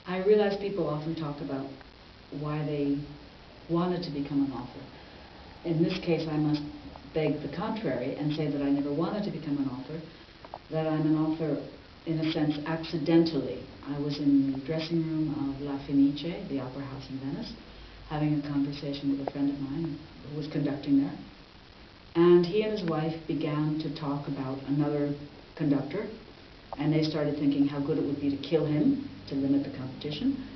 I realize people often talk about why they wanted to become an author. In this case, I must beg the contrary and say that I never wanted to become an author, that I'm an author, in a sense, accidentally. I was in the dressing room of La Fenice, the opera house in Venice, having a conversation with a friend of mine who was conducting there. And he and his wife began to talk about another conductor, and they started thinking how good it would be to kill him, to limit the competition.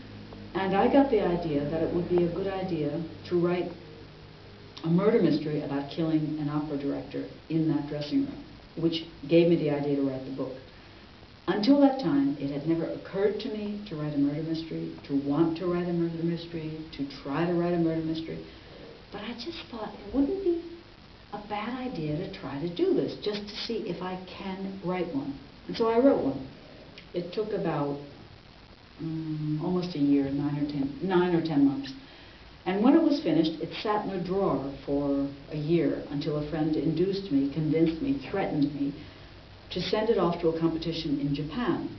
And I got the idea that it would be a good idea to write a murder mystery about killing an opera director in that dressing room, which gave me the idea to write the book. Until that time, it had never occurred to me to write a murder mystery, to want to write a murder mystery, to try to write a murder mystery. But I just thought it wouldn't be a bad idea to try to do this, just to see if I can write one. And so I wrote one. It took about almost a year, 9 or 10 months. And when it was finished, it sat in a drawer for a year until a friend induced me, convinced me, threatened me to send it off to a competition in Japan.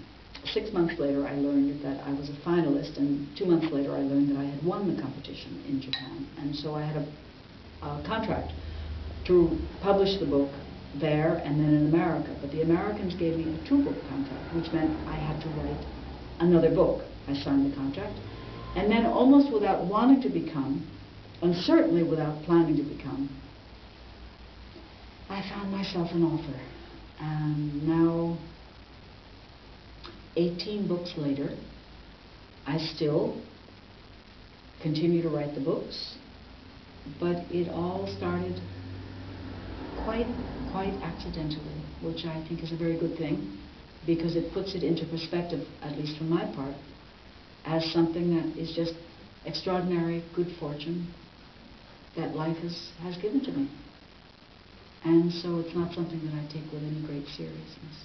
6 months later, I learned that I was a finalist, and 2 months later, I learned that I had won the competition in Japan. And so I had a contract to publish the book there and then in America. But the Americans gave me a 2-book contract, which meant I had to write another book. I signed the contract. And then, almost without wanting to become, and certainly without planning to become, I found myself an author. And now, 18 books later, I still continue to write the books, but it all started quite accidentally, which I think is a very good thing, because it puts it into perspective, at least for my part, as something that is just extraordinary good fortune that life has given to me. And so it's not something that I take with any great seriousness.